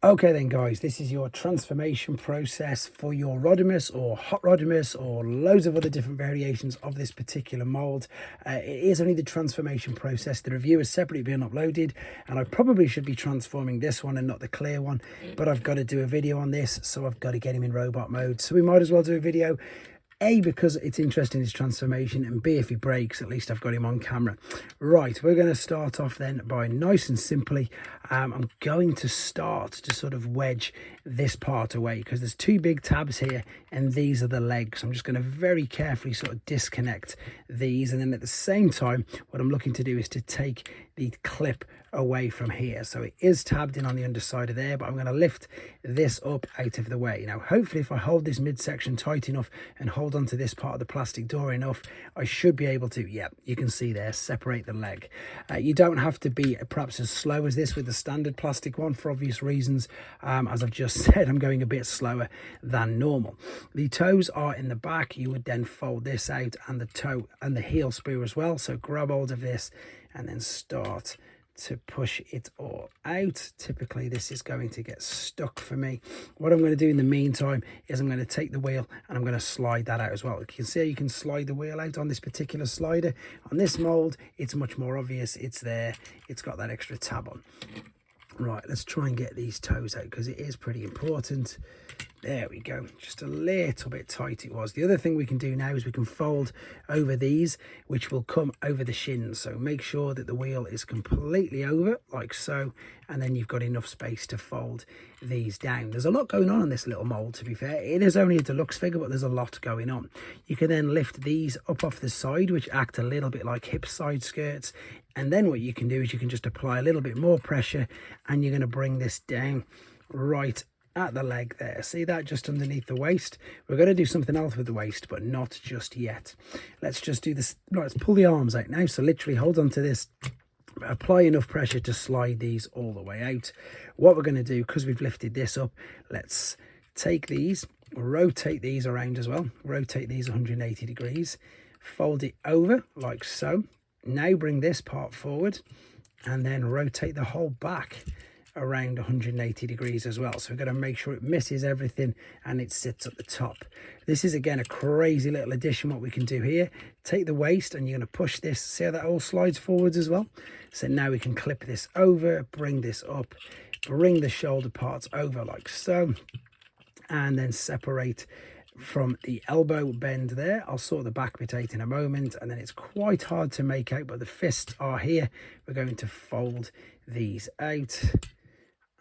Okay then guys, this is your transformation process for your rodimus or hot rodimus or loads of other different variations of this particular mold. It is only the transformation process. The review is separately being uploaded, and I probably should be transforming this one and not the clear one, but I've got to do a video on this, so I've got to get him in robot mode. So we might as well do a video. A, because it's interesting, his transformation, and B, if he breaks, at least I've got him on camera. Right, we're going to start off then by nice and simply, I'm going to start to sort of wedge this part away because there's two big tabs here and these are the legs. I'm just going to very carefully sort of disconnect these, and then at the same time, what I'm looking to do is to take the clip away from here. So it is tabbed in on the underside of there, but I'm going to lift this up out of the way. Now hopefully if I hold this midsection tight enough and hold onto this part of the plastic door enough, I should be able to, yeah, you can see there, separate the leg. You don't have to be perhaps as slow as this with the standard plastic one for obvious reasons. As I've just said, I'm going a bit slower than normal. The toes are in the back. You would then fold this out, and the toe and the heel sprue as well. So grab hold of this and then start to push it all out. Typically this is going to get stuck for me. What I'm going to do in the meantime is I'm going to take the wheel and I'm going to slide that out as well. You can see you can slide the wheel out on this particular slider. On this mold it's much more obvious. It's there, it's got that extra tab on. Right, let's try and get these toes out because it is pretty important. There we go, just a little bit tight it was. The other thing we can do now is we can fold over these, which will come over the shins. So make sure that the wheel is completely over, like so, and then you've got enough space to fold these down. There's a lot going on this little mold, to be fair. It is only a deluxe figure, but there's a lot going on. You can then lift these up off the side, which act a little bit like hip side skirts. And then what you can do is you can just apply a little bit more pressure, and you're going to bring this down right at the leg there. See that, just underneath the waist? We're going to do something else with the waist, but not just yet. Let's just do this. Right, let's pull the arms out now. So literally hold on to this, apply enough pressure to slide these all the way out. What we're going to do, because we've lifted this up, let's take these, rotate these around as well, rotate these 180 degrees, fold it over like so. Now bring this part forward and then rotate the whole back around 180 degrees as well. So we're going to make sure it misses everything and it sits at the top. This is again a crazy little addition. What we can do here, take the waist and you're going to push this. See how that all slides forwards as well? So now we can clip this over, bring this up, bring the shoulder parts over like so, and then separate from the elbow bend there. I'll sort the back bit out in a moment, and then it's quite hard to make out, but the fists are here. We're going to fold these out,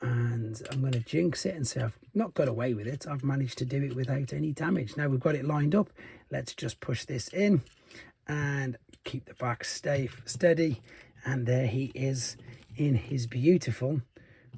and I'm going to jinx it and say I've not got away with it. I've managed to do it without any damage. Now we've got it lined up, let's just push this in and keep the back steady, and there he is in his beautiful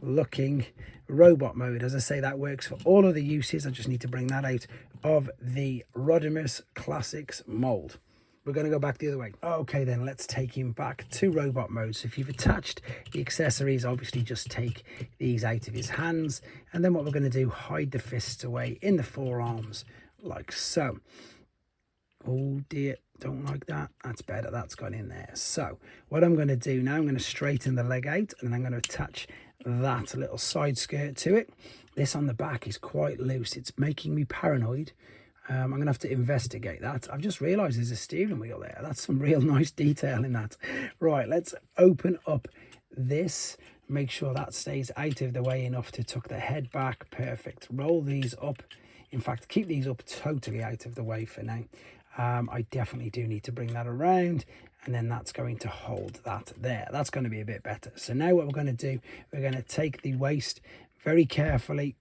looking robot mode. As I say, that works for all of the uses. I just need to bring that out of the Rodimus Classics mold. We're going to go back the other way. Okay then, let's take him back to robot mode. So if you've attached the accessories, obviously just take these out of his hands, and then what we're going to do, hide the fists away in the forearms like so. Oh dear, don't like that. That's better, that's gone in there. So what I'm going to do now, I'm going to straighten the leg out, and then I'm going to attach that little side skirt to it. This on the back is quite loose. It's making me paranoid. I'm going to have to investigate that. I've just realised there's a steering wheel there. That's some real nice detail in that. Right, let's open up this. Make sure that stays out of the way enough to tuck the head back. Perfect. Roll these up. In fact, keep these up totally out of the way for now. I definitely do need to bring that around, and then that's going to hold that there. That's going to be a bit better. So now what we're going to do, we're going to take the waist very carefully,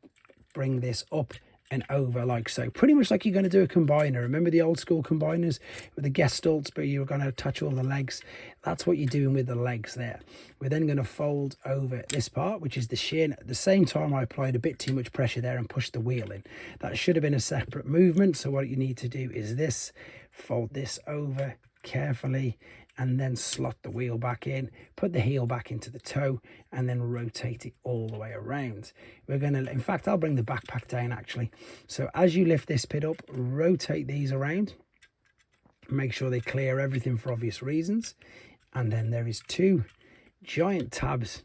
bring this up and over like so, pretty much like you're going to do a combiner. Remember the old school combiners with the Gestalts, but you were going to touch all the legs? That's what you're doing with the legs there. We're then going to fold over this part, which is the shin. At the same time, I applied a bit too much pressure there and pushed the wheel in. That should have been a separate movement. So what you need to do is this, fold this over carefully, and then slot the wheel back in, put the heel back into the toe, and then rotate it all the way around. We're going to, in fact, I'll bring the backpack down actually. So as you lift this bit up, rotate these around, make sure they clear everything for obvious reasons. And then there is two giant tabs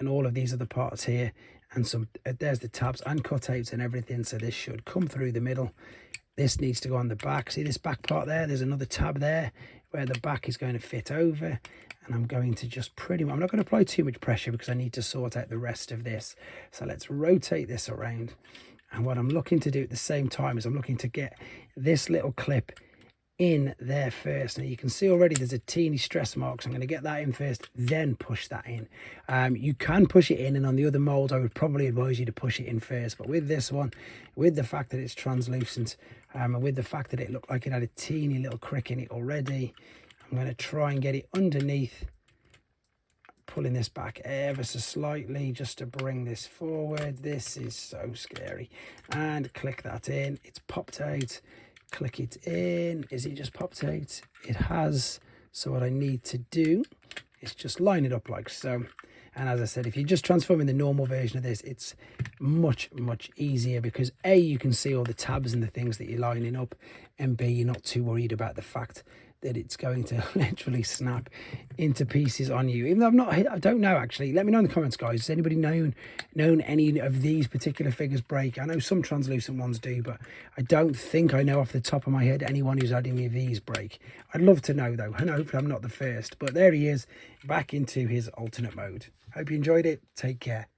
and all of these other parts here, and some, there's the tabs and cutouts and everything. So this should come through the middle. This needs to go on the back. See this back part there? There's another tab there where the back is going to fit over. And I'm going to just pretty much, I'm not going to apply too much pressure because I need to sort out the rest of this. So let's rotate this around. And what I'm looking to do at the same time is I'm looking to get this little clip in there first. Now you can see already there's a teeny stress mark, so I'm going to get that in first, then push that in. You can push it in, and on the other mold I would probably advise you to push it in first, but with this one, with the fact that it's translucent, and with the fact that it looked like it had a teeny little crick in it already, I'm going to try and get it underneath, pulling this back ever so slightly just to bring this forward. This is so scary. And click that in. It's popped out. Click it in. Is it just popped out? It has. So what I need to do is just line it up like so. And as I said, if you're just transforming the normal version of this, it's much easier because A, you can see all the tabs and the things that you're lining up, and B, you're not too worried about the fact that it's going to literally snap into pieces on you. Even though I don't know actually. Let me know in the comments, guys. Has anybody known any of these particular figures break? I know some translucent ones do, but I don't think I know off the top of my head anyone who's had any of these break. I'd love to know though, and hopefully I'm not the first. But there he is, back into his alternate mode. Hope you enjoyed it. Take care.